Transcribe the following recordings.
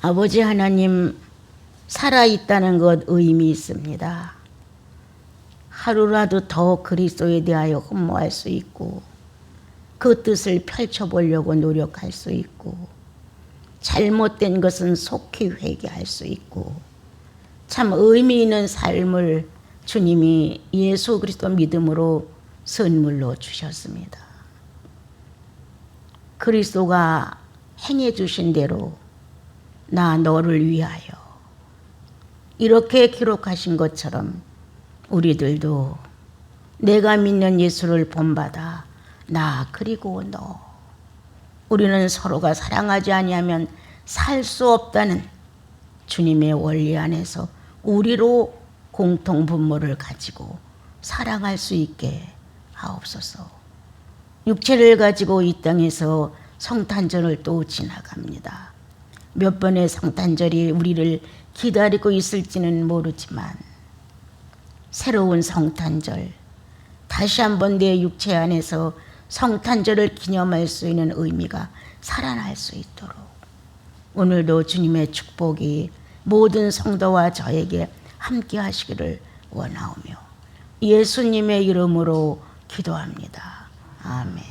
아버지 하나님 살아있다는 것 의미 있습니다. 하루라도 더 그리스도에 대하여 흠모할 수 있고 그 뜻을 펼쳐보려고 노력할 수 있고 잘못된 것은 속히 회개할 수 있고 참 의미 있는 삶을 주님이 예수 그리스도 믿음으로 선물로 주셨습니다. 그리스도가 행해 주신 대로 나 너를 위하여 이렇게 기록하신 것처럼 우리들도 내가 믿는 예수를 본받아 나 그리고 너 우리는 서로가 사랑하지 아니하면 살 수 없다는 주님의 원리 안에서 우리로 공통 분모를 가지고 사랑할 수 있게 하옵소서. 육체를 가지고 이 땅에서 성탄절을 또 지나갑니다. 몇 번의 성탄절이 우리를 기다리고 있을지는 모르지만 새로운 성탄절, 다시 한번 내 육체 안에서 성탄절을 기념할 수 있는 의미가 살아날 수 있도록 오늘도 주님의 축복이 모든 성도와 저에게 함께 하시기를 원하오며 예수님의 이름으로 기도합니다. 아멘.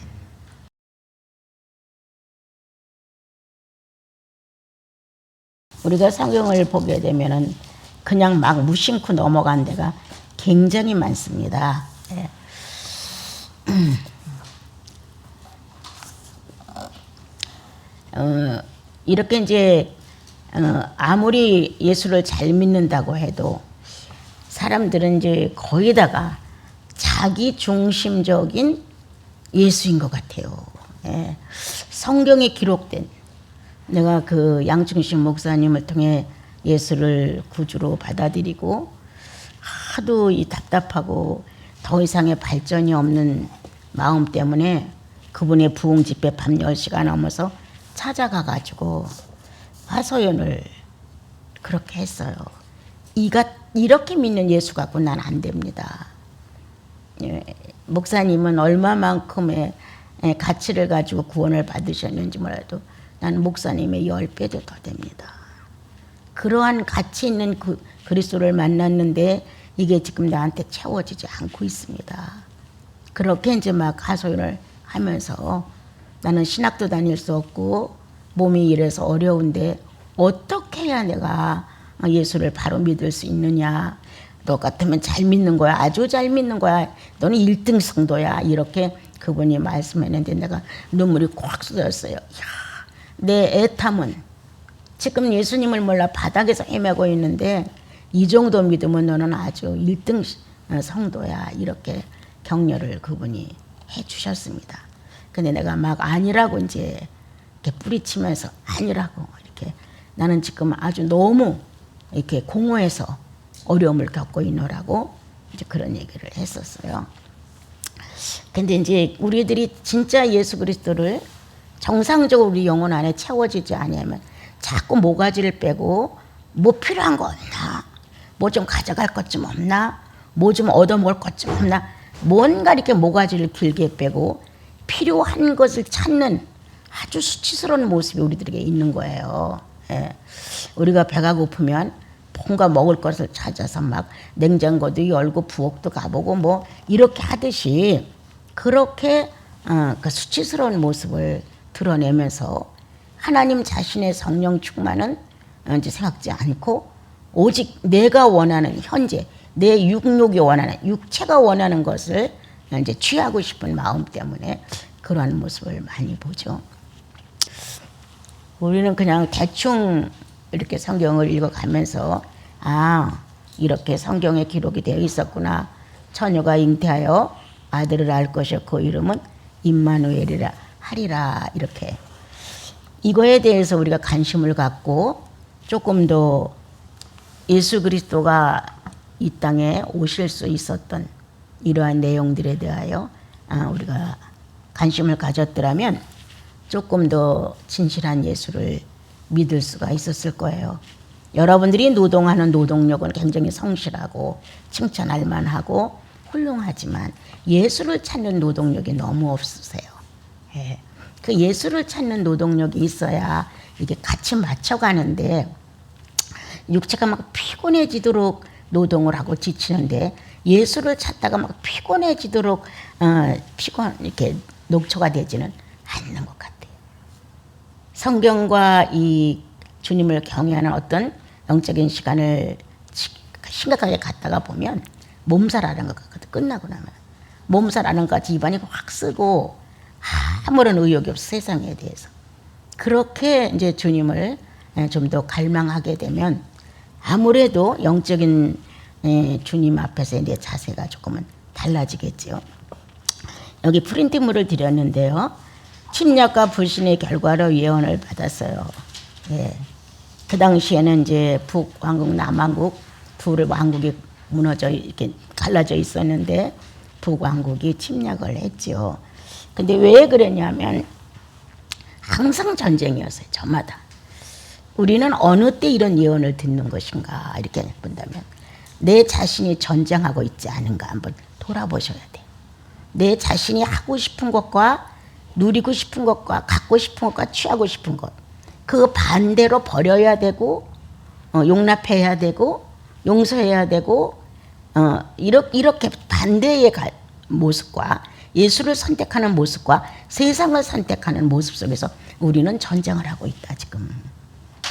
우리가 성경을 보게 되면은 그냥 막 무심코 넘어간 데가 굉장히 많습니다. 네. 이렇게 이제 아무리 예수를 잘 믿는다고 해도 사람들은 이제 거기다가 자기 중심적인 예수인 것 같아요. 예. 성경에 기록된 내가 그 양충식 목사님을 통해 예수를 구주로 받아들이고 하도 이 답답하고 더 이상의 발전이 없는 마음 때문에 그분의 부흥 집회 밤 10시가 넘어서 찾아가 가지고 화소연을 그렇게 했어요. 이렇게 믿는 예수 갖고 난 안 됩니다. 예, 목사님은 얼마만큼의 가치를 가지고 구원을 받으셨는지 몰라도 나는 목사님의 10배도 더 됩니다. 그러한 가치 있는 그리스도를 만났는데 이게 지금 나한테 채워지지 않고 있습니다. 그렇게 이제 막 하소연을 하면서 나는 신학도 다닐 수 없고 몸이 이래서 어려운데 어떻게 해야 내가 예수를 바로 믿을 수 있느냐. 너 같으면 잘 믿는 거야. 아주 잘 믿는 거야. 너는 1등 성도야. 이렇게 그분이 말씀했는데 내가 눈물이 콱 쏟았어요. 이야, 내 애탐은 지금 예수님을 몰라 바닥에서 헤매고 있는데 이 정도 믿으면 너는 아주 1등 성도야. 이렇게 격려를 그분이 해 주셨습니다. 근데 내가 막 아니라고 이제 이렇게 뿌리치면서 아니라고 이렇게 나는 지금 아주 너무 이렇게 공허해서 어려움을 겪고 있노라고 이제 그런 얘기를 했었어요. 근데 이제 우리들이 진짜 예수 그리스도를 정상적으로 우리 영혼 안에 채워지지 않으면 자꾸 모가지를 빼고 뭐 필요한 거 없나? 뭐 좀 가져갈 것 좀 없나? 뭐 좀 얻어먹을 것 좀 없나? 뭔가 이렇게 모가지를 길게 빼고 필요한 것을 찾는 아주 수치스러운 모습이 우리들에게 있는 거예요. 예. 우리가 배가 고프면 뭔가 먹을 것을 찾아서 막 냉장고도 열고 부엌도 가보고 뭐 이렇게 하듯이 그렇게 그 수치스러운 모습을 드러내면서 하나님 자신의 성령 충만은 이제 생각지 않고 오직 내가 원하는 현재 내 육욕이 원하는 육체가 원하는 것을 이제 취하고 싶은 마음 때문에 그러한 모습을 많이 보죠. 우리는 그냥 대충 이렇게 성경을 읽어가면서 이렇게 성경에 기록이 되어 있었구나. 처녀가 잉태하여 아들을 낳을 것이요 그 이름은 임마누엘이라 하리라. 이렇게 이거에 대해서 우리가 관심을 갖고 조금 더 예수 그리스도가 이 땅에 오실 수 있었던 이러한 내용들에 대하여 우리가 관심을 가졌더라면 조금 더 진실한 예수를 믿을 수가 있었을 거예요. 여러분들이 노동하는 노동력은 굉장히 성실하고 칭찬할 만하고 훌륭하지만 예수를 찾는 노동력이 너무 없으세요. 예. 그 예수를 찾는 노동력이 있어야 이게 같이 맞춰가는데 육체가 막 피곤해지도록 노동을 하고 지치는데 예수를 찾다가 막 피곤해지도록 이렇게 녹초가 되지는 않는 것 같아요. 성경과 이 주님을 경외하는 어떤 영적인 시간을 심각하게 갖다가 보면 몸살하는 것 같거든. 끝나고 나면 몸살하는 것 같이 입안이 확 쓰고 아무런 의욕이 없어 세상에 대해서. 그렇게 이제 주님을 좀 더 갈망하게 되면 아무래도 영적인 주님 앞에서 내 자세가 조금은 달라지겠죠. 여기 프린트물을 드렸는데요. 침략과 불신의 결과로 예언을 받았어요. 예. 그 당시에는 이제 북왕국, 남왕국 두 왕국이 무너져 이렇게 갈라져 있었는데 북왕국이 침략을 했죠. 근데 왜 그랬냐면 항상 전쟁이었어요. 저마다. 우리는 어느 때 이런 예언을 듣는 것인가 이렇게 본다면 내 자신이 전쟁하고 있지 않은가 한번 돌아보셔야 돼요. 내 자신이 하고 싶은 것과 누리고 싶은 것과 갖고 싶은 것과 취하고 싶은 것 그 반대로 버려야 되고 용납해야 되고 용서해야 되고 이렇게 반대의 모습과 예수를 선택하는 모습과 세상을 선택하는 모습 속에서 우리는 전쟁을 하고 있다 지금.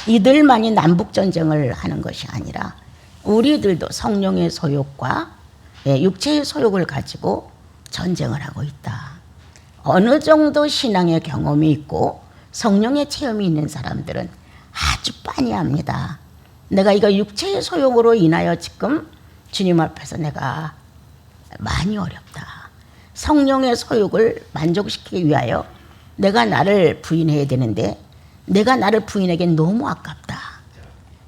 이들만이 남북전쟁을 하는 것이 아니라 우리들도 성령의 소욕과 육체의 소욕을 가지고 전쟁을 하고 있다. 어느 정도 신앙의 경험이 있고 성령의 체험이 있는 사람들은 아주 빤히 합니다. 내가 이거 육체의 소욕으로 인하여 지금 주님 앞에서 내가 많이 어렵다. 성령의 소욕을 만족시키기 위하여 내가 나를 부인해야 되는데 내가 나를 부인하기엔 너무 아깝다.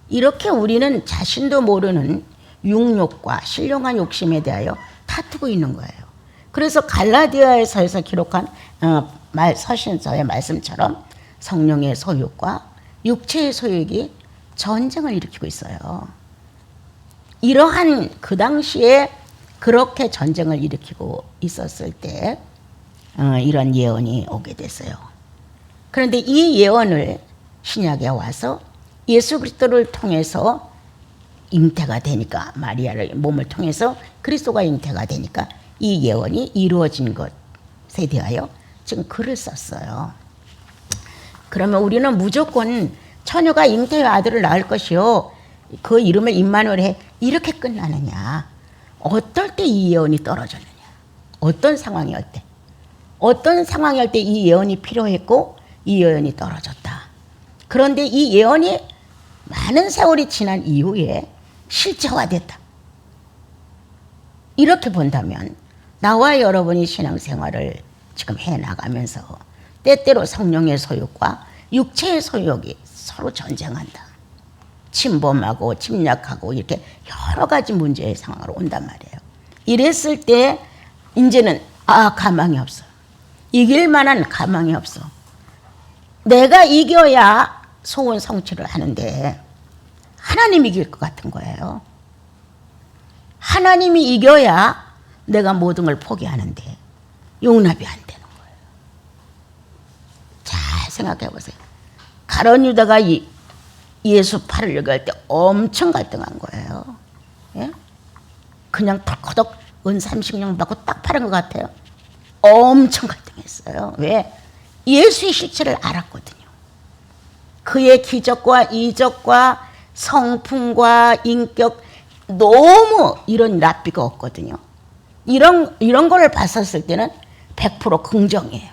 이렇게 우리는 자신도 모르는 육욕과 신령한 욕심에 대하여 다투고 있는 거예요. 그래서 갈라디아서에서 기록한 서신서의 말씀처럼 성령의 소욕과 육체의 소욕이 전쟁을 일으키고 있어요. 이러한 그 당시에 그렇게 전쟁을 일으키고 있었을 때 이런 예언이 오게 됐어요. 그런데 이 예언을 신약에 와서 예수 그리스도를 통해서 잉태가 되니까 마리아의 몸을 통해서 그리스도가 잉태가 되니까 이 예언이 이루어진 것에 대하여 지금 글을 썼어요. 그러면 우리는 무조건 처녀가 잉태의 아들을 낳을 것이요 그 이름을 임마누엘 해 이렇게 끝나느냐. 어떨 때 이 예언이 떨어졌느냐. 어떤 상황이었을 때. 어떤 상황이었을 때 이 예언이 필요했고 이 예언이 떨어졌다. 그런데 이 예언이 많은 세월이 지난 이후에 실제화됐다. 이렇게 본다면 나와 여러분이 신앙생활을 지금 해나가면서 때때로 성령의 소욕과 육체의 소욕이 서로 전쟁한다. 침범하고 침략하고 이렇게 여러 가지 문제의 상황으로 온단 말이에요. 이랬을 때 이제는 가망이 없어. 이길 만한 가망이 없어. 내가 이겨야 소원 성취를 하는데 하나님이 이길 것 같은 거예요. 하나님이 이겨야 내가 모든 걸 포기하는데 용납이 안 되는 거예요. 잘 생각해 보세요. 가룟 유다가 예수 팔으려고 할 때 엄청 갈등한 거예요. 예? 그냥 덜커덕 은 30냥 받고 딱 팔은 것 같아요. 엄청 갈등했어요. 왜? 예수의 실체를 알았거든요. 그의 기적과 이적과 성품과 인격 너무 이런 랍비가 없거든요. 이런 거를 봤었을 때는 100% 긍정이에요.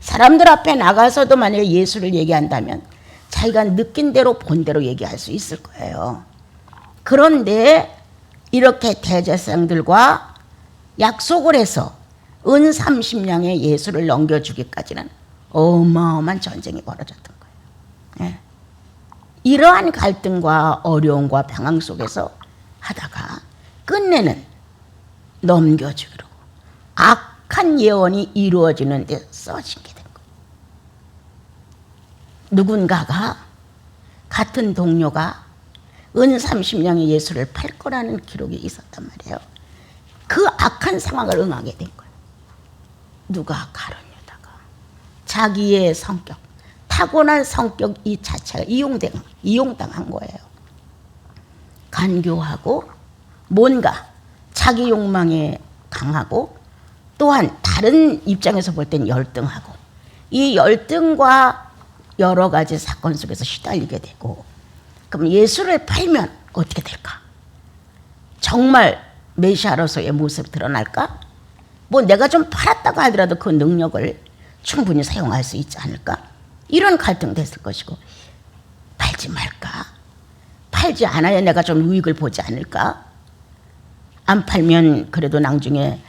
사람들 앞에 나가서도 만약에 예수를 얘기한다면 자기가 느낀 대로 본 대로 얘기할 수 있을 거예요. 그런데 이렇게 대제사장들과 약속을 해서 은 30냥의 예수를 넘겨주기까지는 어마어마한 전쟁이 벌어졌던 거예요. 예. 이러한 갈등과 어려움과 방황 속에서 하다가 끝내는 넘겨주기로 악한 예언이 이루어지는 데 써지게 된 거예요. 누군가가 같은 동료가 은 30냥의 예수를 팔 거라는 기록이 있었단 말이에요. 그 악한 상황을 응하게 된 거예요. 누가 가룟 유다가 자기의 성격, 타고난 성격 이 자체가 이용당한 거예요. 간교하고 뭔가 자기 욕망에 강하고 또한 다른 입장에서 볼 땐 열등하고 이 열등과 여러 가지 사건 속에서 시달리게 되고 그럼 예수를 팔면 어떻게 될까? 정말 메시아로서의 모습이 드러날까? 뭐 내가 좀 팔았다고 하더라도 그 능력을 충분히 사용할 수 있지 않을까? 이런 갈등도 했을 것이고 팔지 말까? 팔지 않아야 내가 좀 유익을 보지 않을까? 안 팔면 그래도 나중에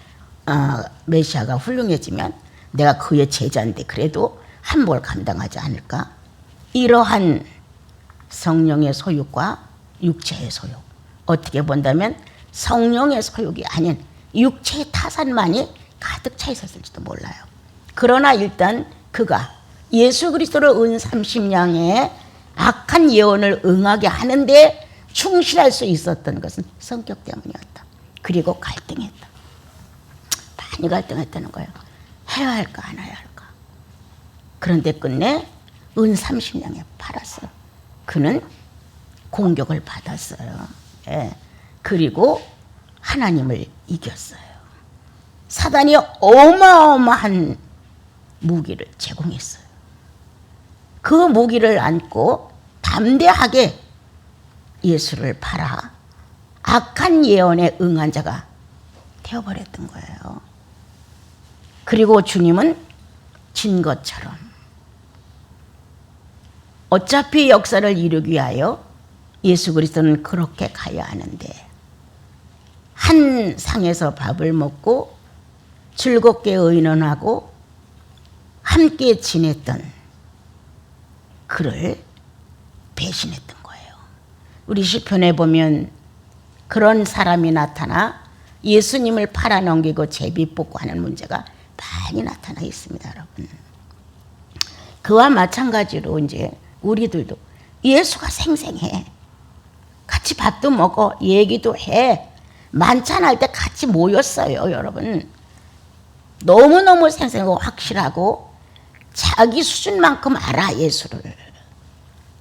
메시아가 훌륭해지면 내가 그의 제자인데 그래도 한복을 감당하지 않을까? 이러한 성령의 소욕과 육체의 소욕, 어떻게 본다면 성령의 소욕이 아닌 육체의 타산만이 가득 차 있었을지도 몰라요. 그러나 일단 그가 예수 그리스도를 은 30냥의 악한 예언을 응하게 하는데 충실할 수 있었던 것은 성격 때문이었다. 그리고 갈등했다. 많이 갈등했다는 거예요. 해야 할까 안 해야 할까. 그런데 끝내 은 30냥에 팔았어요. 그는 공격을 받았어요. 예. 그리고 하나님을 이겼어요. 사단이 어마어마한 무기를 제공했어요. 그 무기를 안고 담대하게 예수를 팔아 악한 예언에 응한 자가 되어버렸던 거예요. 그리고 주님은 진 것처럼 어차피 역사를 이루기 위하여 예수 그리스도는 그렇게 가야 하는데 한 상에서 밥을 먹고 즐겁게 의논하고 함께 지냈던 그를 배신했던 거예요. 우리 시편에 보면 그런 사람이 나타나 예수님을 팔아넘기고 제비뽑고 하는 문제가 많이 나타나 있습니다, 여러분. 그와 마찬가지로 이제 우리들도 예수가 생생해. 같이 밥도 먹어, 얘기도 해. 만찬할 때 같이 모였어요, 여러분. 너무너무 생생하고 확실하고 자기 수준만큼 알아, 예수를.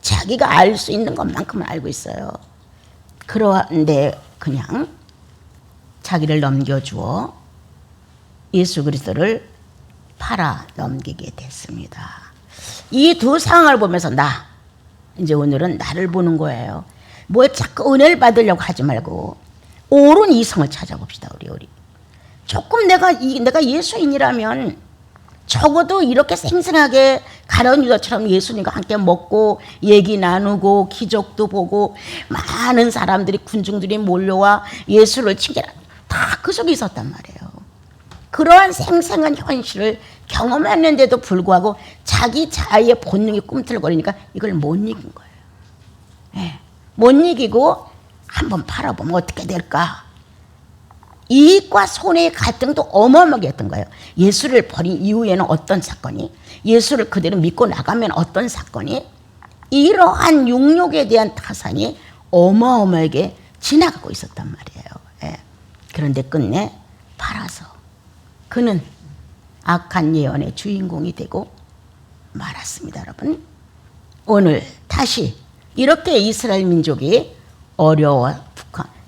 자기가 알 수 있는 것만큼 알고 있어요. 그런데 그냥 자기를 넘겨주어 예수 그리스도를 팔아 넘기게 됐습니다. 이 두 상황을 보면서 이제 오늘은 나를 보는 거예요. 뭐 자꾸 은혜를 받으려고 하지 말고 옳은 이성을 찾아봅시다. 우리 조금 내가 예수인이라면 적어도 이렇게 생생하게 가룟 유다처럼 예수님과 함께 먹고 얘기 나누고 기적도 보고 많은 사람들이 군중들이 몰려와 예수를 칭찬하고 다 그 속에 있었단 말이에요. 그러한 생생한 현실을 경험했는데도 불구하고 자기 자아의 본능이 꿈틀거리니까 이걸 못 이긴 거예요. 네. 못 이기고 한번 팔아보면 어떻게 될까? 이익과 손해의 갈등도 어마어마하게 했던 거예요. 예수를 버린 이후에는 어떤 사건이, 예수를 그대로 믿고 나가면 어떤 사건이, 이러한 육욕에 대한 타산이 어마어마하게 지나가고 있었단 말이에요. 예. 그런데 끝내 팔아서 그는 악한 예언의 주인공이 되고 말았습니다, 여러분. 오늘 다시 이렇게 이스라엘 민족이 어려워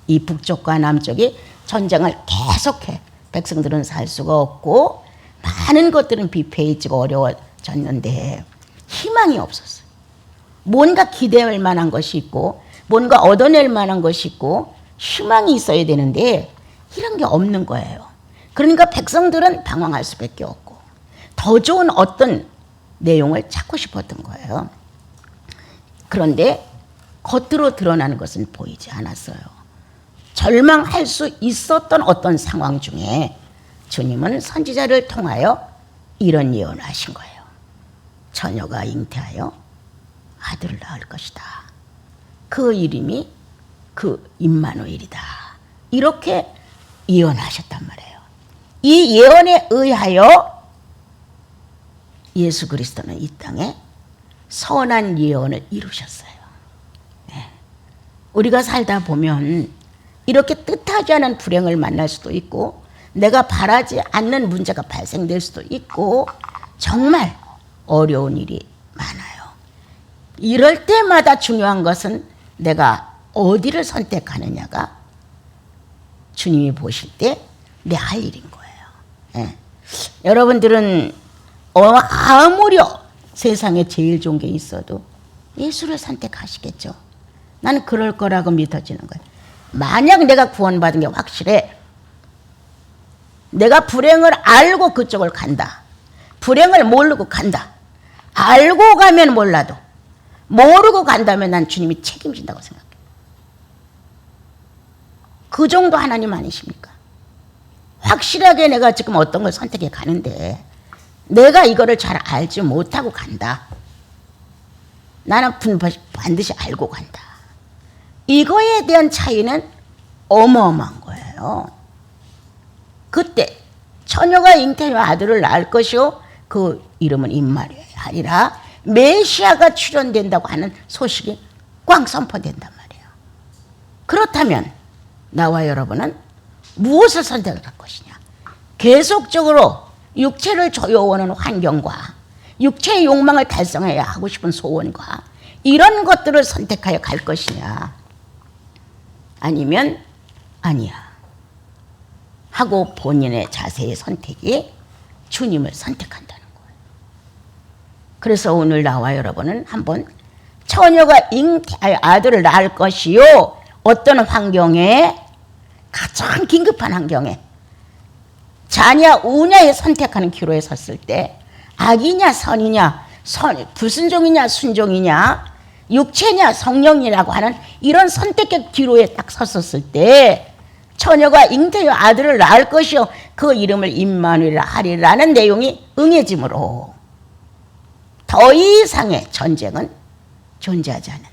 이 북쪽과 남쪽이 전쟁을 계속해 백성들은 살 수가 없고 많은 것들은 비폐해지고 어려워졌는데 희망이 없었어요. 뭔가 기대할 만한 것이 있고 뭔가 얻어낼 만한 것이 있고 희망이 있어야 되는데 이런 게 없는 거예요. 그러니까 백성들은 방황할 수밖에 없고 더 좋은 어떤 내용을 찾고 싶었던 거예요. 그런데 겉으로 드러나는 것은 보이지 않았어요. 절망할 수 있었던 어떤 상황 중에 주님은 선지자를 통하여 이런 예언을 하신 거예요. 처녀가 잉태하여 아들을 낳을 것이다. 그 이름이 그 임마누엘이다. 이렇게 예언하셨단 말이에요. 이 예언에 의하여 예수 그리스도는 이 땅에 선한 예언을 이루셨어요. 네. 우리가 살다 보면 이렇게 뜻하지 않은 불행을 만날 수도 있고 내가 바라지 않는 문제가 발생될 수도 있고 정말 어려운 일이 많아요. 이럴 때마다 중요한 것은 내가 어디를 선택하느냐가 주님이 보실 때 내 할 일인 거예요. 예. 여러분들은 아무리 세상에 제일 좋은 게 있어도 예수를 선택하시겠죠. 나는 그럴 거라고 믿어지는 거예요. 만약 내가 구원받은 게 확실해, 내가 불행을 알고 그쪽을 간다, 불행을 모르고 간다, 알고 가면 몰라도 모르고 간다면 난 주님이 책임진다고 생각해요. 그 정도 하나님 아니십니까? 확실하게 내가 지금 어떤 걸 선택해 가는데 내가 이거를 잘 알지 못하고 간다, 나는 반드시 알고 간다, 이거에 대한 차이는 어마어마한 거예요. 그때 처녀가 잉태하여 아들을 낳을 것이요 그 이름은 임마누엘이라 메시아가 출현된다고 하는 소식이 꽝 선포된단 말이에요. 그렇다면 나와 여러분은 무엇을 선택을 할 것이냐? 계속적으로 육체를 조여오는 환경과 육체의 욕망을 달성해야 하고 싶은 소원과 이런 것들을 선택하여 갈 것이냐, 아니면 아니야 하고 본인의 자세의 선택이 주님을 선택한다는 거예요. 그래서 오늘 나와 여러분은 한번 처녀가 잉태하여 아들을 낳을 것이요, 어떤 환경에, 가장 긴급한 환경에 자냐 우냐에 선택하는 기로에 섰을 때 악이냐 선이냐, 불순종이냐 순종이냐, 육체냐 성령이라고 하는 이런 선택의 기로에 딱 섰었을 때 처녀가 잉태하여 아들을 낳을 것이요 그 이름을 임마누엘이라 하리라는 내용이 응해지므로 더 이상의 전쟁은 존재하지 않는다.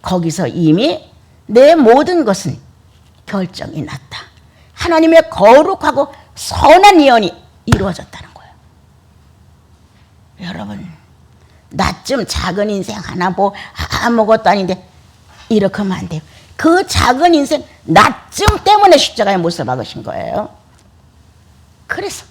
거기서 이미 내 모든 것은 결정이 났다. 하나님의 거룩하고 선한 예언이 이루어졌다는 거예요. 여러분, 나쯤 작은 인생 하나 뭐 아무것도 아닌데 이렇게 하면 안 돼요. 그 작은 인생 나쯤 때문에 십자가에 못서 박으신 거예요. 그래서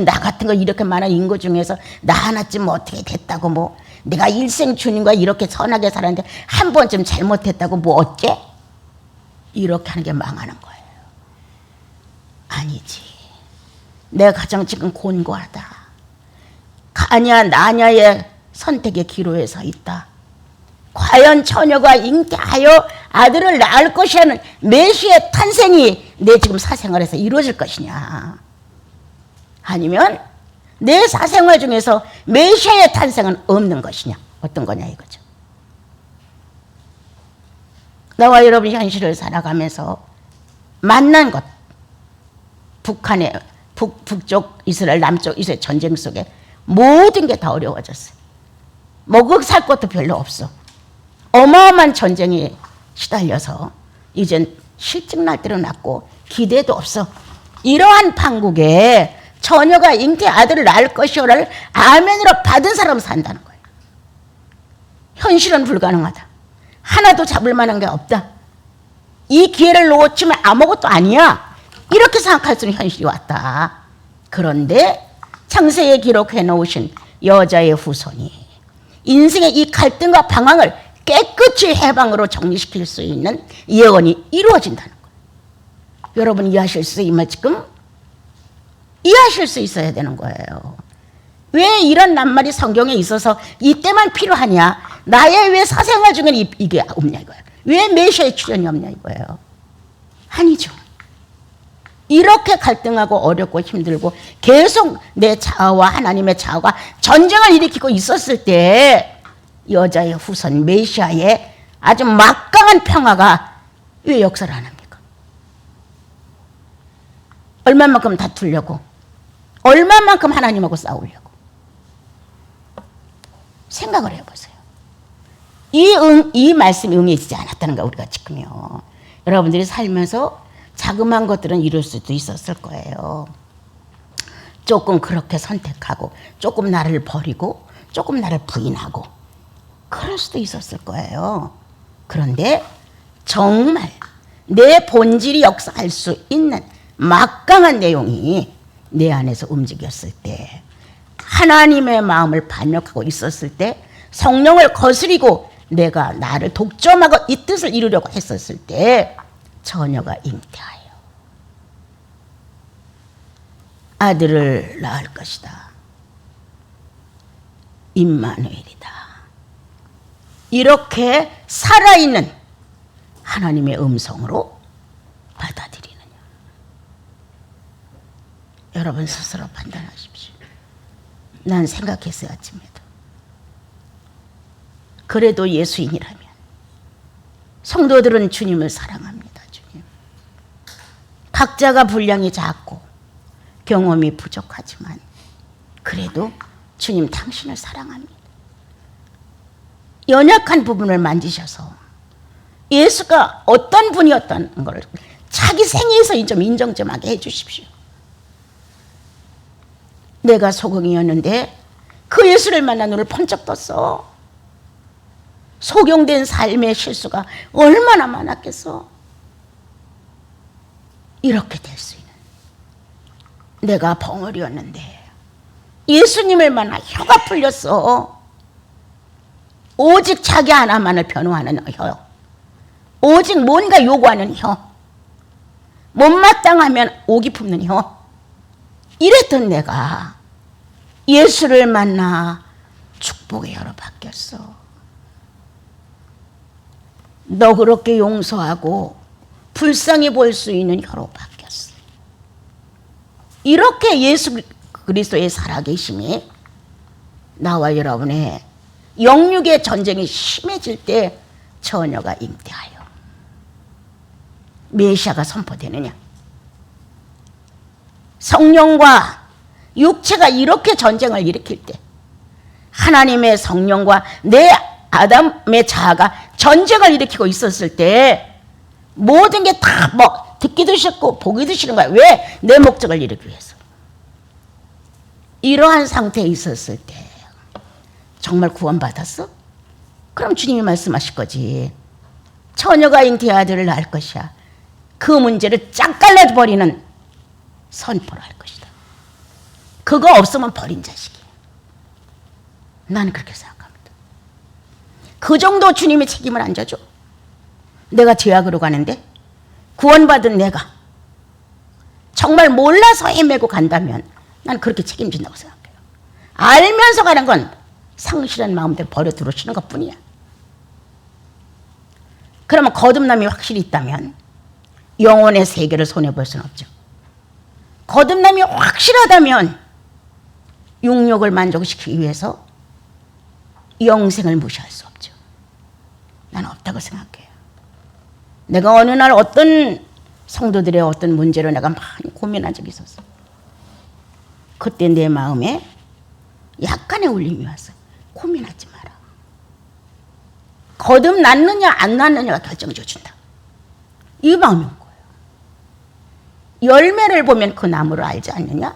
나 같은 거 이렇게 많은 인구 중에서 나 하나쯤 어떻게 됐다고, 뭐 내가 일생 주님과 이렇게 선하게 살았는데 한 번쯤 잘못했다고 뭐 어째? 이렇게 하는 게 망하는 거예요. 아니지. 내가 가장 지금 곤고하다, 가냐 나냐의 선택의 기로에 서 있다. 과연 처녀가 잉태하여 아들을 낳을 것이라는 메시아의 탄생이 내 지금 사생활에서 이루어질 것이냐, 아니면 내 사생활 중에서 메시아의 탄생은 없는 것이냐, 어떤 거냐 이거죠. 나와 여러분 현실을 살아가면서 만난 것, 북한의 북쪽 이스라엘, 남쪽 이스라엘 전쟁 속에 모든 게 다 어려워졌어요. 먹고 살 것도 별로 없어. 어마어마한 전쟁에 시달려서 이젠 실직 날 대로 났고 기대도 없어. 이러한 판국에 처녀가 잉태 아들을 낳을 것이오를 아멘으로 받은 사람은 산다는 거예요. 현실은 불가능하다. 하나도 잡을 만한 게 없다. 이 기회를 놓치면 아무것도 아니야. 이렇게 생각할 수 있는 현실이 왔다. 그런데 창세에 기록해 놓으신 여자의 후손이 인생의 이 갈등과 방황을 깨끗이 해방으로 정리시킬 수 있는 예언이 이루어진다는 거예요. 여러분 이해하실 수 있으면 지금 이해하실 수 있어야 되는 거예요. 왜 이런 낱말이 성경에 있어서 이때만 필요하냐? 나의 왜 사생활 중에는 이게 없냐 이거예요. 왜 메시아의 출현이 없냐 이거예요. 아니죠. 이렇게 갈등하고 어렵고 힘들고 계속 내 자아와 하나님의 자아가 전쟁을 일으키고 있었을 때 여자의 후손 메시아의 아주 막강한 평화가 왜 역사를 안 합니까? 얼마만큼 다투려고, 얼마만큼 하나님하고 싸우려고. 생각을 해보세요. 이 말씀이 응해지지 않았다는 거 우리가 지금요. 여러분들이 살면서 자그마한 것들은 이룰 수도 있었을 거예요. 조금 그렇게 선택하고 조금 나를 버리고 조금 나를 부인하고 그럴 수도 있었을 거예요. 그런데 정말 내 본질이 역사할 수 있는 막강한 내용이 내 안에서 움직였을 때 하나님의 마음을 반역하고 있었을 때, 성령을 거스리고 내가 나를 독점하고 이 뜻을 이루려고 했었을 때 처녀가 잉태하여 아들을 낳을 것이다. 임마누엘이다. 이렇게 살아있는 하나님의 음성으로 받아들이느냐. 여러분 스스로 판단하십시오. 난 생각했어요, 아침에도. 그래도 예수인이라면 성도들은 주님을 사랑합니다. 주님. 각자가 분량이 작고 경험이 부족하지만 그래도 주님 당신을 사랑합니다. 연약한 부분을 만지셔서 예수가 어떤 분이었다는 걸 자기 생애에서 좀 인정 좀 하게 해주십시오. 내가 소경이었는데 그 예수를 만나 눈을 번쩍 떴어. 소경된 삶의 실수가 얼마나 많았겠어. 이렇게 될 수 있는, 내가 벙어리였는데 예수님을 만나 혀가 풀렸어. 오직 자기 하나만을 변호하는 혀, 오직 뭔가 요구하는 혀, 못마땅하면 오기 품는 혀. 이랬던 내가 예수를 만나 축복의 혀로 바뀌었어. 너그럽게 용서하고 불쌍히 볼 수 있는 혀로 바뀌었어. 이렇게 예수 그리스도의 살아계심이 나와 여러분의 영육의 전쟁이 심해질 때 처녀가 잉태하여 메시아가 선포되느냐. 성령과 육체가 이렇게 전쟁을 일으킬 때, 하나님의 성령과 내 아담의 자아가 전쟁을 일으키고 있었을 때 모든 게 다 뭐 듣기도 싫고 보기도 싫은 거야. 왜? 내 목적을 이루기 위해서. 이러한 상태에 있었을 때 정말 구원받았어? 그럼 주님이 말씀하실 거지. 처녀가 잉태의 아들을 낳을 것이야. 그 문제를 쫙 갈라버리는 선포를 할 것이다. 그거 없으면 버린 자식이야. 나는 그렇게 생각합니다. 그 정도 주님이 책임을 안 져줘. 내가 죄악으로 가는데 구원받은 내가 정말 몰라서 헤매고 간다면 난 그렇게 책임진다고 생각해요. 알면서 가는 건 상실한 마음대로 버려 들어오시는 것뿐이야. 그러면 거듭남이 확실히 있다면 영혼의 세계를 손해볼 수는 없죠. 거듭남이 확실하다면 육력을 만족시키기 위해서 영생을 무시할 수 없죠. 나는 없다고 생각해요. 내가 어느 날 어떤 성도들의 어떤 문제로 내가 많이 고민한 적이 있었어. 그때 내 마음에 약간의 울림이 왔어요. 고민하지 마라. 거듭 낳느냐 안 낳느냐가 결정을 줘준다. 이 마음이 온 거예요. 열매를 보면 그 나무를 알지 않느냐?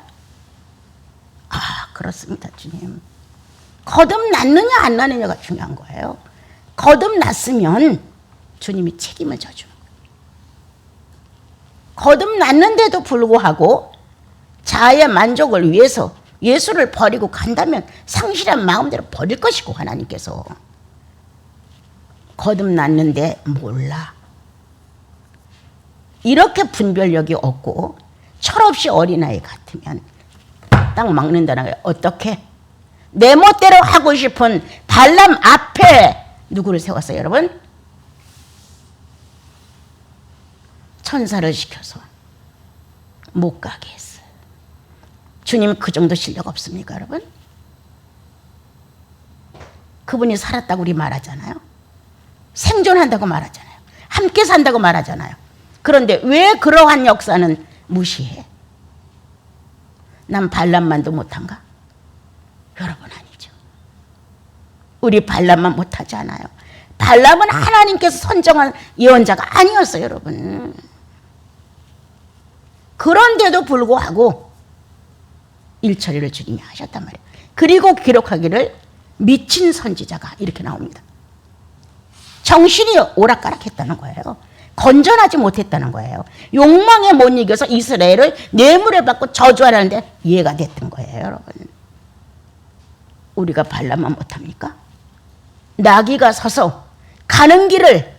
아, 그렇습니다, 주님. 거듭 낳느냐 안 낳느냐가 중요한 거예요. 거듭 낳았으면 주님이 책임을 져주는 거예요. 거듭 낳는데도 불구하고 자아의 만족을 위해서 예수를 버리고 간다면 상실한 마음대로 버릴 것이고, 하나님께서 거듭 낳는데 몰라. 이렇게 분별력이 없고 철없이 어린아이 같으면 딱 막는다는 거예요. 어떻게? 내 멋대로 하고 싶은 발람 앞에 누구를 세웠어요, 여러분? 천사를 시켜서 못 가게 했어요. 주님 그 정도 실력 없습니까, 여러분? 그분이 살았다고 우리 말하잖아요. 생존한다고 말하잖아요. 함께 산다고 말하잖아요. 그런데 왜 그러한 역사는 무시해? 난 발람만도 못한가? 여러분 아니죠. 우리 발람만 못하지 않아요. 발람은 하나님께서 선정한 예언자가 아니었어요, 여러분. 그런데도 불구하고 일처리를 주님이 하셨단 말이에요. 그리고 기록하기를 미친 선지자가 이렇게 나옵니다. 정신이 오락가락했다는 거예요. 건전하지 못했다는 거예요. 욕망에 못 이겨서 이스라엘을 뇌물을 받고 저주하라는데 이해가 됐던 거예요, 여러분. 우리가 발라면 못합니까? 나귀가 서서 가는 길을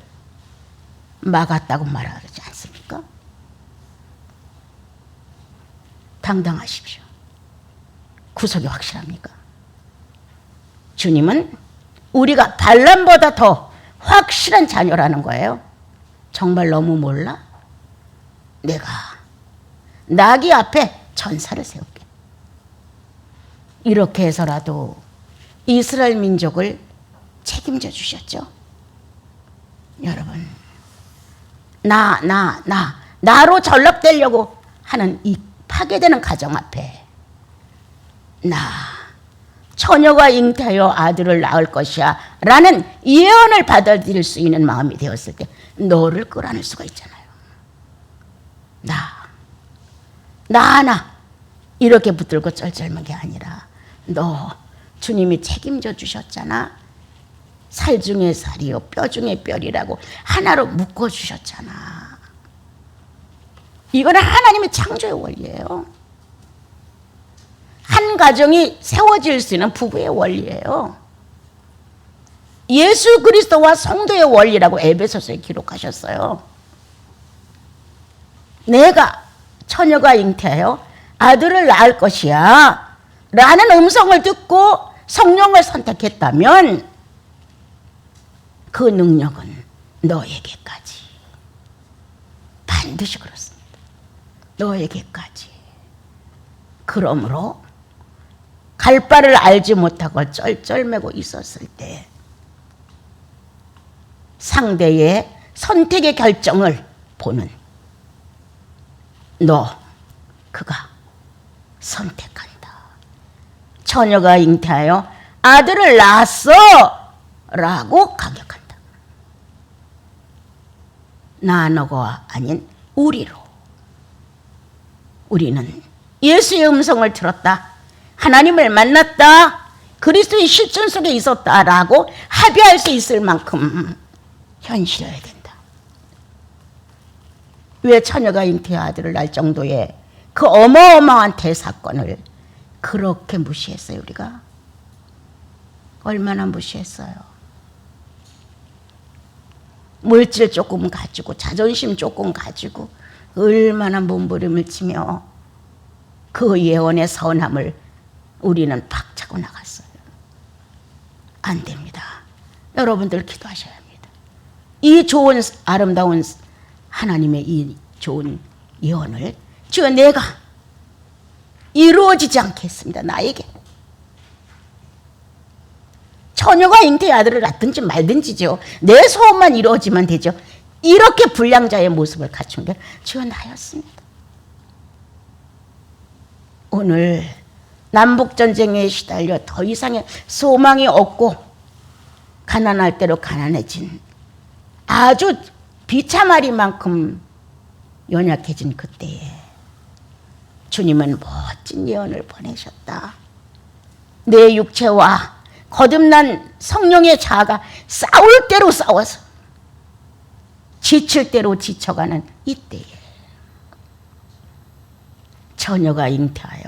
막았다고 말하지 않습니까? 당당하십시오. 구속이 확실합니까? 주님은 우리가 발람보다 더 확실한 자녀라는 거예요. 정말 너무 몰라? 내가 나귀 앞에 전사를 세울게. 이렇게 해서라도 이스라엘 민족을 책임져 주셨죠. 여러분, 나로 전락되려고 하는 이 파괴되는 가정 앞에 처녀가 잉태하여 아들을 낳을 것이야 라는 예언을 받아들일 수 있는 마음이 되었을 때 너를 끌어안을 수가 있잖아요. 나 이렇게 붙들고 쩔쩔맨 게 아니라 너 주님이 책임져 주셨잖아. 살 중에 살이요 뼈 중에 뼈리라고 하나로 묶어 주셨잖아. 이거는 하나님의 창조의 원리예요. 한 가정이 세워질 수 있는 부부의 원리예요. 예수 그리스도와 성도의 원리라고 에베소서에 기록하셨어요. 내가 처녀가 잉태하여 아들을 낳을 것이야 라는 음성을 듣고 성령을 선택했다면 그 능력은 너에게까지, 반드시 그렇습니다. 너에게까지. 그러므로 갈 바를 알지 못하고 쩔쩔매고 있었을 때 상대의 선택의 결정을 보는 그가 선택한다. 처녀가 잉태하여 아들을 낳았어 라고 강력한다. 너가 아닌 우리로. 우리는 예수의 음성을 들었다. 하나님을 만났다. 그리스도의 실존 속에 있었다라고 합의할 수 있을 만큼 현실해야 된다. 왜 처녀가 잉태하여 아들을 낳을 정도의 그 어마어마한 대사건을 그렇게 무시했어요, 우리가? 얼마나 무시했어요. 물질 조금 가지고 자존심 조금 가지고 얼마나 몸부림을 치며 그 예언의 선함을 우리는 박차고 나갔어요. 안 됩니다. 여러분들 기도하셔야 합니다. 이 좋은 아름다운 하나님의 이 좋은 예언을 주여 내가 이루어지지 않겠습니다. 나에게. 처녀가 잉태의 아들을 낳든지 말든지죠. 내 소원만 이루어지면 되죠. 이렇게 불량자의 모습을 갖춘 게 주여 나였습니다. 오늘 남북전쟁에 시달려 더 이상의 소망이 없고 가난할 대로 가난해진 아주 비참하리만큼 연약해진 그때에 주님은 멋진 예언을 보내셨다. 내 육체와 거듭난 성령의 자아가 싸울 대로 싸워서 지칠 대로 지쳐가는 이때에 처녀가 잉태하여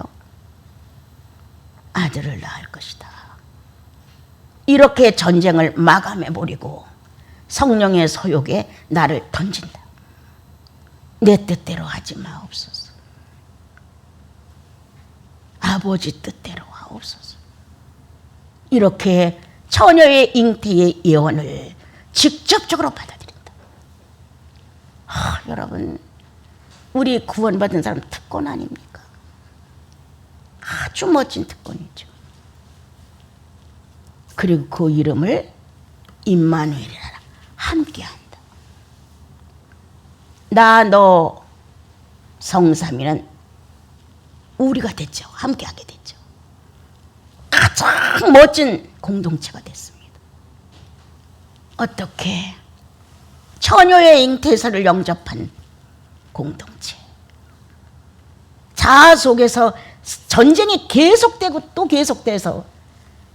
아들을 낳을 것이다. 이렇게 전쟁을 마감해버리고 성령의 소욕에 나를 던진다. 내 뜻대로 하지 마옵소서. 아버지 뜻대로 하옵소서. 이렇게 처녀의 잉태의 예언을 직접적으로 받아들인다. 여러분, 우리 구원받은 사람 특권 아닙니까? 아주 멋진 특권이죠. 그리고 그 이름을 임마누엘이라 함께한다. 너 성삼위는 우리가 됐죠. 함께하게 됐죠. 가장 멋진 공동체가 됐습니다. 어떻게? 처녀의 잉태서를 영접한 공동체. 자아 속에서 전쟁이 계속되고 또 계속돼서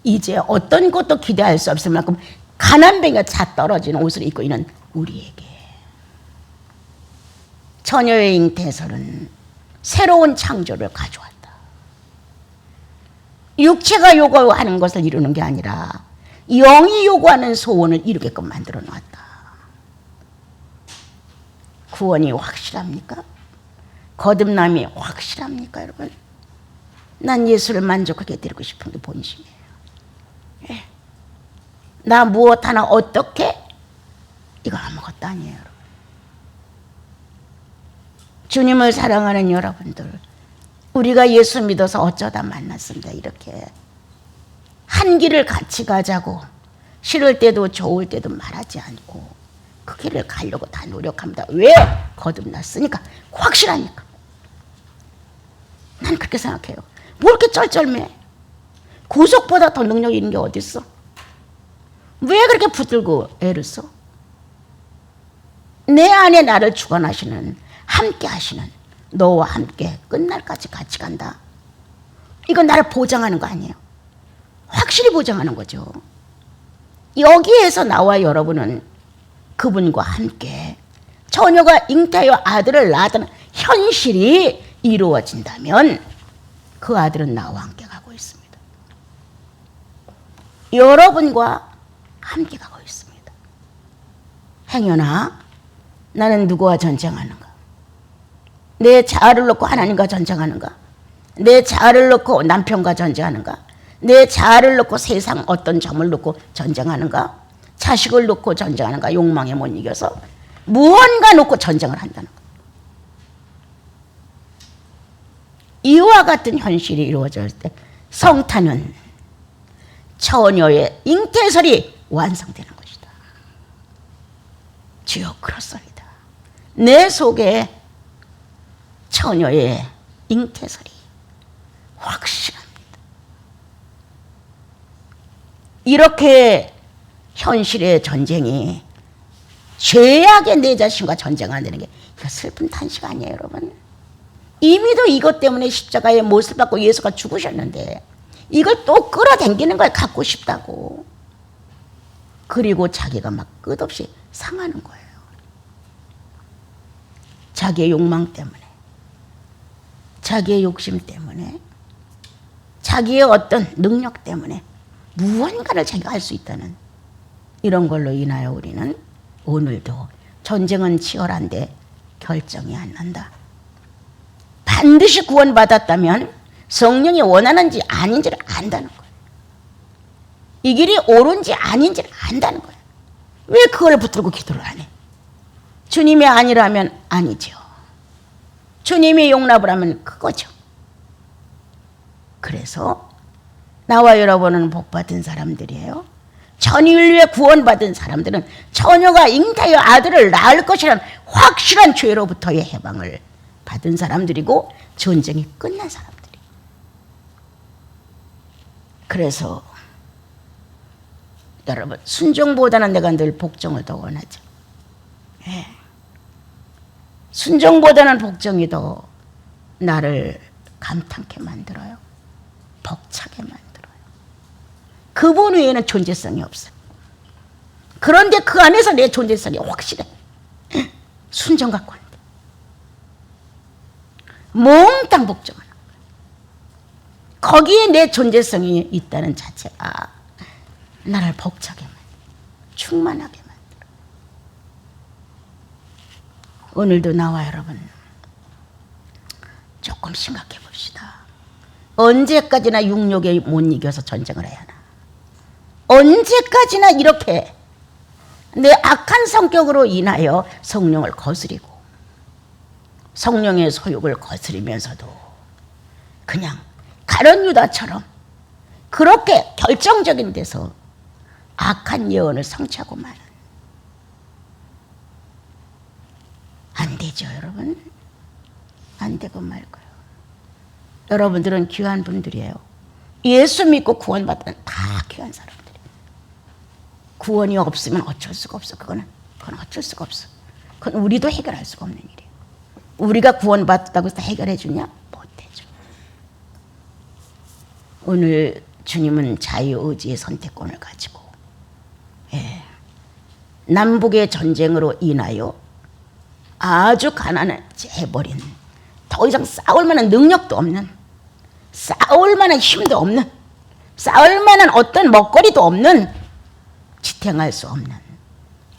이제 어떤 것도 기대할 수 없을 만큼 가난뱅이가 자 떨어진 옷을 입고 있는 우리에게 처녀의 잉태설은 새로운 창조를 가져왔다. 육체가 요구하는 것을 이루는 게 아니라 영이 요구하는 소원을 이루게끔 만들어 놨다. 구원이 확실합니까? 거듭남이 확실합니까, 여러분? 난 예수를 만족하게 드리고 싶은 게 본심이에요. 예. 나 무엇 하나 어떻게? 이거 아무것도 아니에요, 여러분. 주님을 사랑하는 여러분들, 우리가 예수 믿어서 어쩌다 만났습니다. 이렇게 한 길을 같이 가자고, 싫을 때도 좋을 때도 말하지 않고 그 길을 가려고 다 노력합니다. 왜? 거듭났으니까, 확실하니까. 난 그렇게 생각해요. 뭐 이렇게 쩔쩔매? 구속보다 더 능력 있는 게 어디 있어? 왜 그렇게 붙들고 애를 써? 내 안에 나를 주관하시는, 함께 하시는, 너와 함께 끝날까지 같이 간다. 이건 나를 보장하는 거 아니에요? 확실히 보장하는 거죠. 여기에서 나와 여러분은 그분과 함께 처녀가 잉태하여 아들을 낳았다는 현실이 이루어진다면 그 아들은 나와 함께 가고 있습니다. 여러분과 함께 가고 있습니다. 행여나 나는 누구와 전쟁하는가? 내 자아를 놓고 하나님과 전쟁하는가? 내 자아를 놓고 남편과 전쟁하는가? 내 자아를 놓고 세상 어떤 점을 놓고 전쟁하는가? 자식을 놓고 전쟁하는가? 욕망에 못 이겨서 무언가 놓고 전쟁을 한다는 것. 이와 같은 현실이 이루어질 때 성탄은 처녀의 잉태설이 완성되는 것이다. 주여, 그렇소이다. 내 속에 처녀의 잉태설이 확실합니다. 이렇게 현실의 전쟁이 죄악의 내 자신과 전쟁하는 게 슬픈 탄식 아니에요, 여러분? 이미도 이것 때문에 십자가의 못을 받고 예수가 죽으셨는데 이걸 또 끌어당기는 걸 갖고 싶다고. 그리고 자기가 막 끝없이 상하는 거예요. 자기의 욕망 때문에, 자기의 욕심 때문에, 자기의 어떤 능력 때문에 무언가를 자기가 할 수 있다는 이런 걸로 인하여 우리는 오늘도 전쟁은 치열한데 결정이 안 난다. 반드시 구원받았다면 성령이 원하는지 아닌지를 안다는 거예요. 이 길이 옳은지 아닌지를 안다는 거예요. 왜 그걸 붙들고 기도를 안 해? 주님이 아니라면 아니죠. 주님이 용납을 하면 그거죠. 그래서 나와 여러분은 복받은 사람들이에요. 전 인류에 구원받은 사람들은 처녀가 잉태하여 아들을 낳을 것이라는 확실한 죄로부터의 해방을 받은 사람들이고 전쟁이 끝난 사람들이. 그래서 여러분, 순종보다는 내가 늘 복종을 더 원하죠. 예. 순종보다는 복종이 더 나를 감탄케 만들어요. 벅차게 만들어요. 그분 외에는 존재성이 없어요. 그런데 그 안에서 내 존재성이 확실해. 순종 갖고 하는데 몽땅 복종하는 거예요. 거기에 내 존재성이 있다는 자체가 나를 벅차게 만들어, 충만하게 만들어. 오늘도 나와 여러분 조금 심각해 봅시다. 언제까지나 육욕에 못 이겨서 전쟁을 해야 하나? 언제까지나 이렇게 내 악한 성격으로 인하여 성령을 거스리고 성령의 소욕을 거스리면서도 그냥 가룟 유다처럼 그렇게 결정적인 데서 악한 예언을 성취하고 마는. 안 되죠, 여러분. 안 되고 말 거예요. 여러분들은 귀한 분들이에요. 예수 믿고 구원받는 다 귀한 사람들이에요. 구원이 없으면 어쩔 수가 없어. 그건 어쩔 수가 없어. 그건 우리도 해결할 수가 없는 일이에요. 우리가 구원받았다고 해서 해결해 주냐? 못해줘. 오늘 주님은 자유의지의 선택권을 가지고 남북의 전쟁으로 인하여 아주 가난해버린, 더 이상 싸울 만한 능력도 없는, 싸울 만한 힘도 없는 쌓을 만한 어떤 먹거리도 없는, 지탱할 수 없는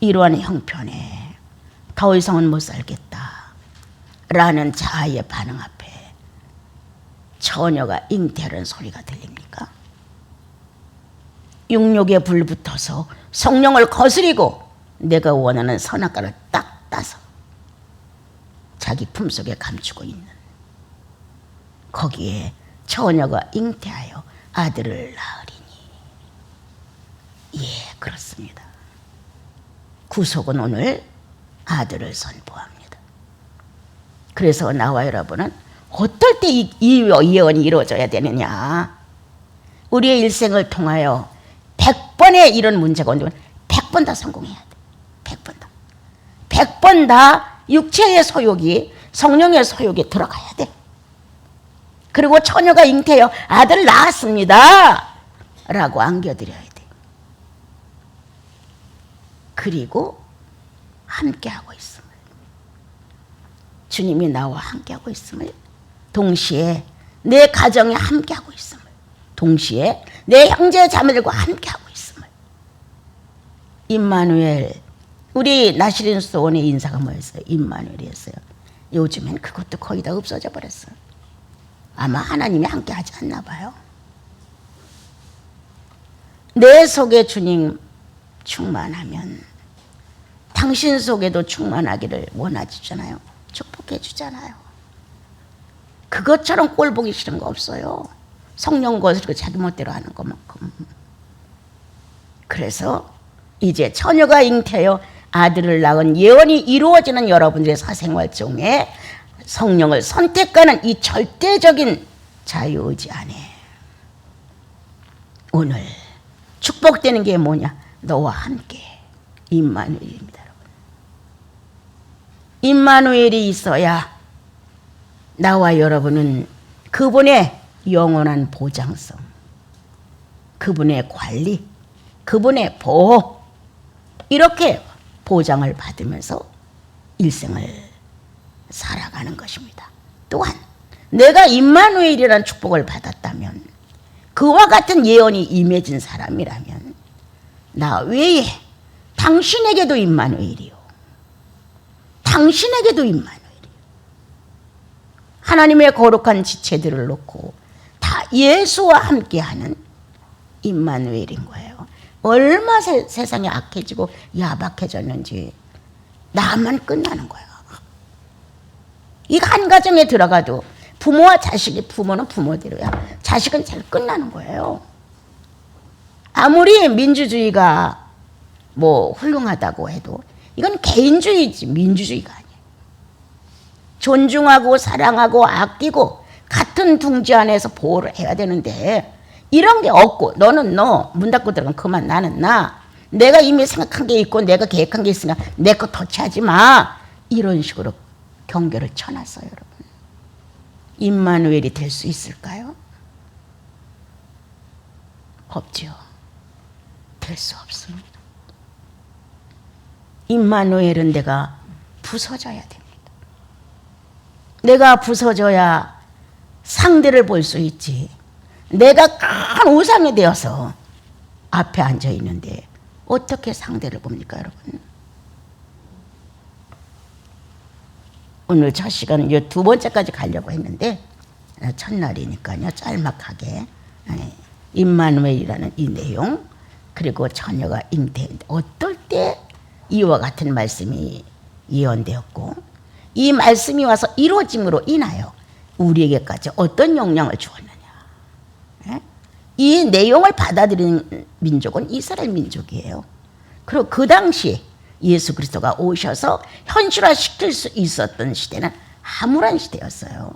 이러한 형편에 더 이상은 못 살겠다 라는 자아의 반응 앞에 처녀가 잉태하는 소리가 들립니까? 육욕에 불붙어서 성령을 거스리고 내가 원하는 선악과를 딱 따서 자기 품속에 감추고 있는, 거기에 처녀가 잉태하여 아들을 낳으리니. 예, 그렇습니다. 구속은 오늘 아들을 선포합니다. 그래서 나와 여러분은 어떨 때 이 예언이 이루어져야 되느냐? 우리의 일생을 통하여 100번의 이런 문제가 온다면 100번 다 성공해야 돼. 100번 다. 100번 다 육체의 소욕이 성령의 소욕에 들어가야 돼. 그리고 처녀가 잉태하여 아들을 낳았습니다 라고 안겨드려야 돼. 그리고 함께하고 있음을, 주님이 나와 함께하고 있음을, 동시에 내 가정에 함께하고 있음을, 동시에 내 형제 자매들과 함께하고 있음을. 임마누엘, 우리 나시린 수도원의 인사가 뭐였어요? 임마누엘이었어요. 요즘엔 그것도 거의 다 없어져 버렸어요. 아마 하나님이 함께하지 않나 봐요. 내 속에 주님 충만하면 당신 속에도 충만하기를 원하시잖아요. 축복해 주잖아요. 그것처럼 꼴 보기 싫은 거 없어요. 성령 거스리고 자기 멋대로 하는 것만큼. 그래서 이제 처녀가 잉태하여 아들을 낳은 예언이 이루어지는 여러분들의 사생활 중에 성령을 선택하는 이 절대적인 자유의지 안에 오늘 축복되는 게 뭐냐? 너와 함께 임마누엘입니다. 여러분. 임마누엘이 있어야 나와 여러분은 그분의 영원한 보장성, 그분의 관리, 그분의 보호, 이렇게 보장을 받으면서 일생을 살아가는 것입니다. 또한 내가 임마누엘이라는 축복을 받았다면, 그와 같은 예언이 임해진 사람이라면 나 외에 당신에게도 임마누엘이요, 당신에게도 임마누엘이요. 하나님의 거룩한 지체들을 놓고 다 예수와 함께하는 임마누엘인 거예요. 얼마 세상이 악해지고 야박해졌는지 나만 끝나는 거예요. 이 한 가정에 들어가도 부모와 자식이, 부모는 부모대로야, 자식은 잘 끝나는 거예요. 아무리 민주주의가 뭐 훌륭하다고 해도 이건 개인주의지 민주주의가 아니에요. 존중하고 사랑하고 아끼고 같은 둥지 안에서 보호를 해야 되는데 이런 게 없고, 너는 너, 문 닫고 들어가면 그만, 나는 나, 내가 이미 생각한 게 있고 내가 계획한 게 있으니까 내 거 터치하지 마, 이런 식으로 경계를 쳐놨어요. 여러분, 임마누엘이 될 수 있을까요? 없죠. 될 수 없습니다. 임마누엘은 내가 부서져야 됩니다. 내가 부서져야 상대를 볼 수 있지. 내가 큰 우상이 되어서 앞에 앉아 있는데 어떻게 상대를 봅니까, 여러분? 오늘 첫 시간은 이 두 번째까지 가려고 했는데 첫날이니까요, 짤막하게 임마누엘이라는 이 내용, 그리고 처녀가 잉태했는데 어떨 때 이와 같은 말씀이 예언되었고, 이 말씀이 와서 이루어짐으로 인하여 우리에게까지 어떤 영향을 주었느냐. 이 내용을 받아들이는 민족은 이스라엘 민족이에요. 그리고 그 당시 예수 그리스도가 오셔서 현실화시킬 수 있었던 시대는 암울한 시대였어요.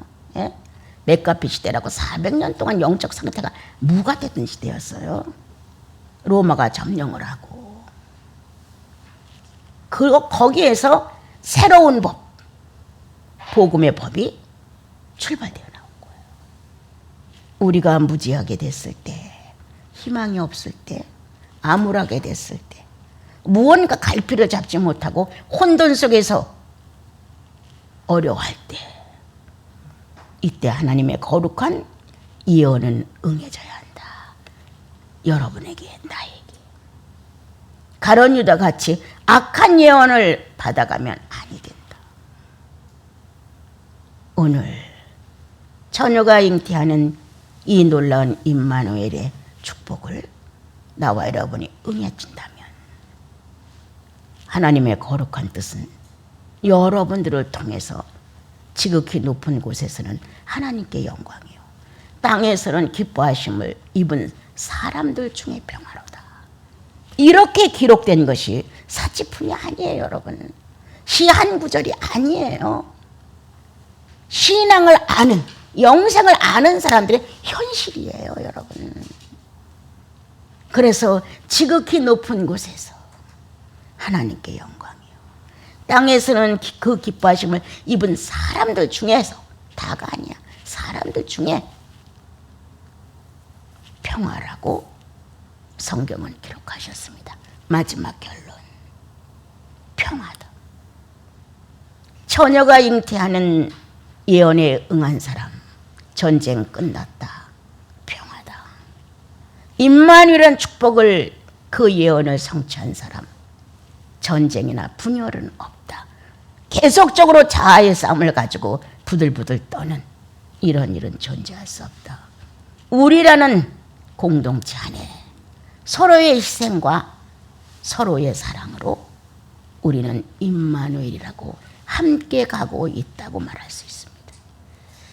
메가피 시대라고 400년 동안 영적 상태가 무가됐던 시대였어요. 로마가 점령을 하고, 그리고 거기에서 새로운 법, 복음의 법이 출발되어 나온 거예요. 우리가 무지하게 됐을 때, 희망이 없을 때, 암울하게 됐을 때, 무언가 갈피를 잡지 못하고 혼돈 속에서 어려워할 때, 이때 하나님의 거룩한 예언은 응해져야 한다. 여러분에게, 나에게 가룟 유다 같이 악한 예언을 받아가면 아니 된다. 오늘 처녀가 잉태하는 이 놀라운 임마누엘의 축복을 나와 여러분이 응해준다면 하나님의 거룩한 뜻은 여러분들을 통해서 지극히 높은 곳에서는 하나님께 영광이요, 땅에서는 기뻐하심을 입은 사람들 중에 평화로다. 이렇게 기록된 것이 사치품이 아니에요, 여러분. 시 한 구절이 아니에요. 신앙을 아는, 영생을 아는 사람들의 현실이에요, 여러분. 그래서 지극히 높은 곳에서 하나님께 영광이요, 땅에서는 그 기뻐하심을 입은 사람들 중에서, 다가 아니야, 사람들 중에 평화라고 성경은 기록하셨습니다. 마지막 결론, 평화다. 처녀가 잉태하는 예언에 응한 사람, 전쟁 끝났다, 평화다. 임마누엘이라는 축복을, 그 예언을 성취한 사람, 전쟁이나 분열은 없다. 계속적으로 자아의 싸움을 가지고 부들부들 떠는 이런 일은 존재할 수 없다. 우리라는 공동체 안에 서로의 희생과 서로의 사랑으로 우리는 임마누엘이라고 함께 가고 있다고 말할 수 있습니다.